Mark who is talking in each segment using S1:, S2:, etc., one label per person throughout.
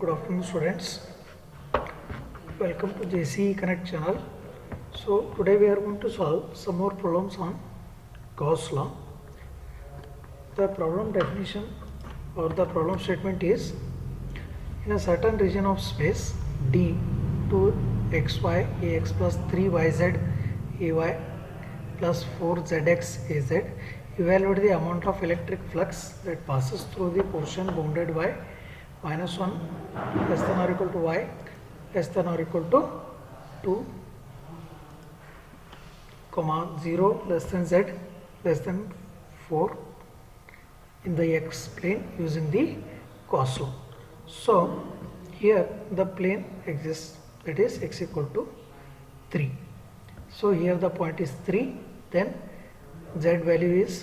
S1: Good afternoon, students. Welcome to JCE Connect channel. So today we are going to solve some more problems on Gauss law. The problem definition or the problem statement is: in a certain region of space D, 2xy ax plus 3yz ay plus 4zx az, evaluate the amount of electric flux that passes through the portion bounded by -1 less than or equal to y less than or equal to 2, 0 less than z less than 4 in the x plane using the Gauss law. So here the plane exists, that is x equal to 3. So here the point is 3, then z value is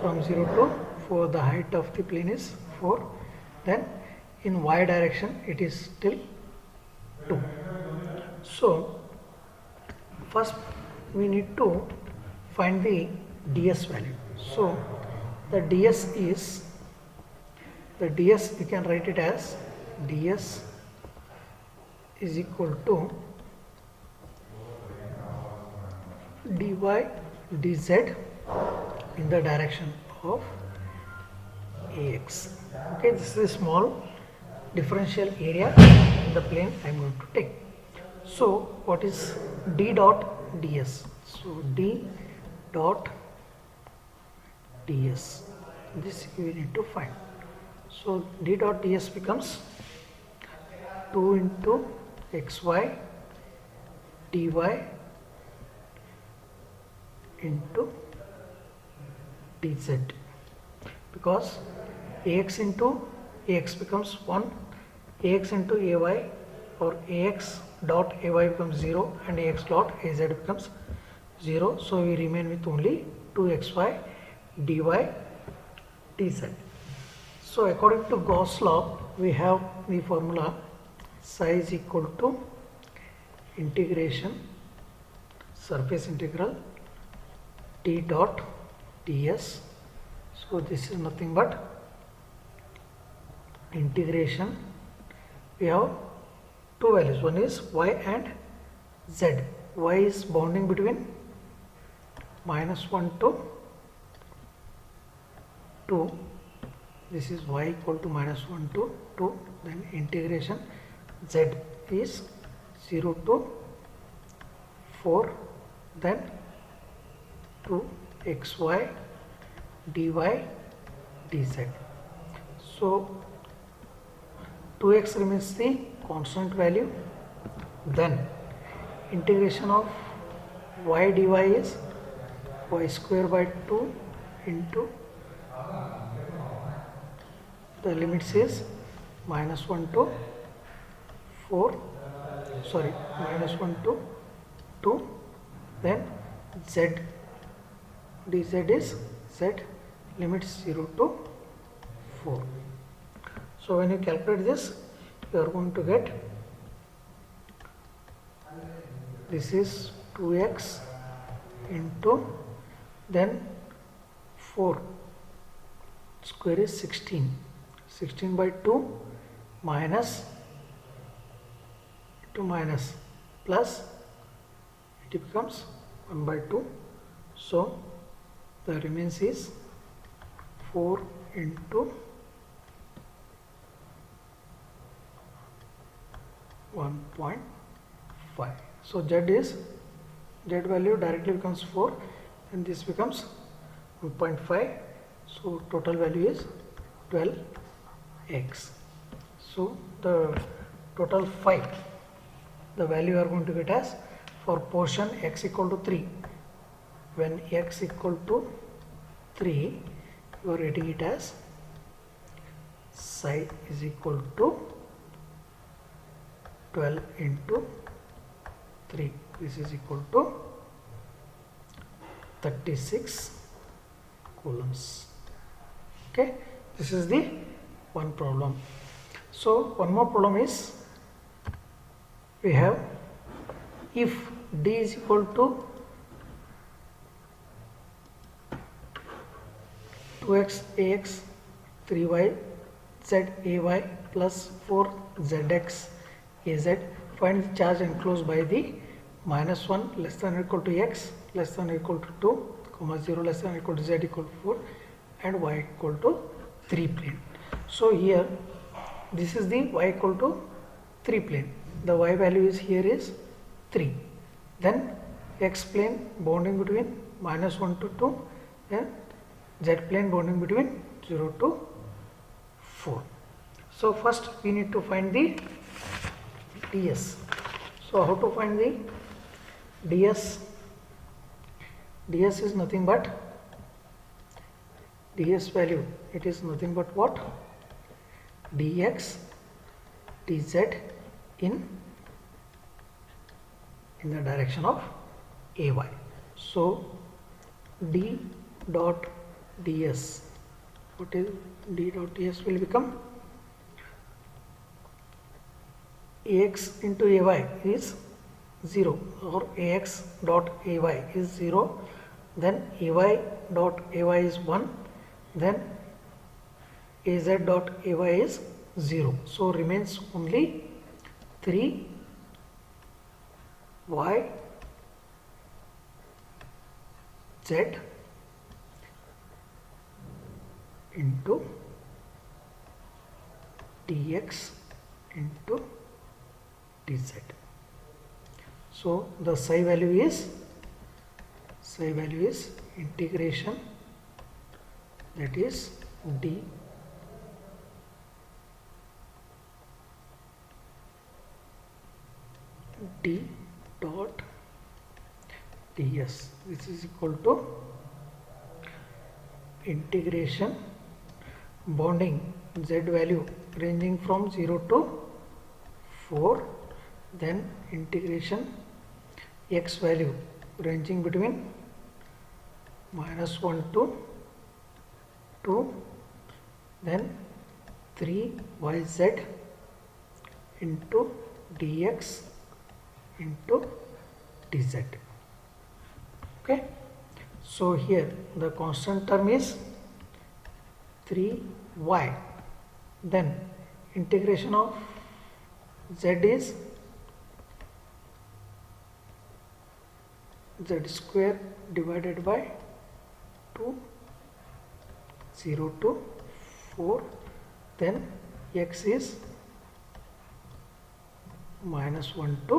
S1: from 0 to 4, the height of the plane is 4, then in y direction it is still 2. So first we need to find the ds value. So the ds we can write it as ds is equal to dy dz in the direction of ax. Okay, this is a small differential area in the plane I am going to take. So what is d dot ds? So d dot ds, this we need to find. So d dot ds becomes 2 into xy dy into dz, because ax into ax becomes 1, ax into ay or ax dot ay becomes 0 and ax dot az becomes 0. So we remain with only 2xy dy dz. So according to Gauss law, we have the formula psi is equal to integration surface integral d dot ds. So this is nothing but integration. We have two values, one is y and z. Y is bounding between -1 to 2, this is y equal to -1 to 2, then integration z is 0 to 4, then to xy dy dz. So 2x remains the constant value, then integration of y dy is y square by 2 into the limits is -1 to 4, sorry, -1 to 2, then z dz is z limits 0 to 4. So when you calculate this, you are going to get this is 2x into then 4 square is 16, 16 by 2 minus to minus plus it becomes 1 by 2. So the remains is 4 into 1.5. So z value directly becomes 4 and this becomes 1.5. So total value is 12x. So the total 5, the value you are going to get as for portion x equal to 3. When x equal to 3, you are getting it as psi is equal to 12 into 3, this is equal to 36 coulombs. Okay, this is the one problem. So one more problem is, we have if d is equal to 2x ax 3y ZAY plus 4ZX AZ. Find the charge enclosed by the -1 less than or equal to x less than or equal to 2, 0 less than or equal to z equal to 4 and y equal to 3 plane. So here this is the y equal to 3 plane. The y value is here is 3. Then x plane bounding between -1 to 2 and z plane bounding between 0 to 4. So first we need to find the ds. So how to find the ds? ds is nothing but ds value, it is nothing but what? dx dz in the direction of ay. So d dot ds, what is d dot ds will become ax into ay is 0 or ax dot ay is 0, then ay dot ay is 1, then az dot ay is 0. So remains only 3 y z into dx into dz. So the psi value is integration, that is d dot ds. This is equal to integration bounding z value ranging from 0 to 4, then integration x value ranging between -1 to 2, then 3yz into dx into dz. Okay, so here the constant term is 3y, then integration of z is z square divided by 2, 0 to 4, then x is -1 to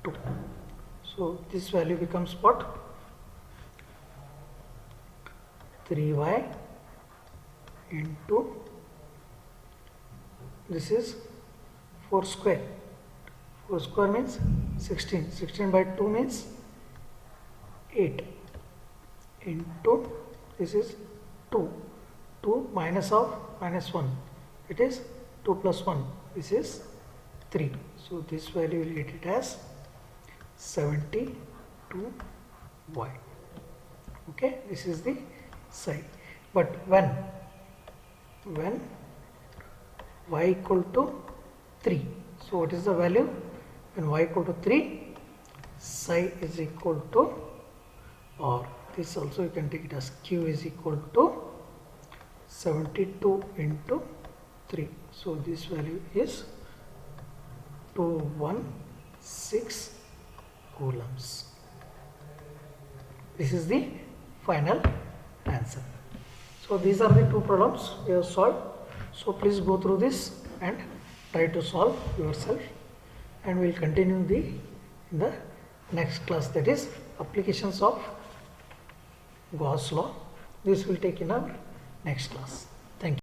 S1: 2. So this value becomes what? 3y into, this is 4 square. 4 square means 16. 16 by 2 means 8 into, this is 2. 2 minus of -1, it is 2 plus 1, this is 3. So this value will get it as 72y. Okay, this is the psi. But when y equal to 3, so what is the value? When y equal to 3, psi is equal to, or this also you can take it as q is equal to 72 into 3. So this value is 216 coulombs. This is the final answer. So these are the two problems we have solved. So please go through this and try to solve yourself, and we will continue in the next class, that is applications of Gauss law. This will take in our next class.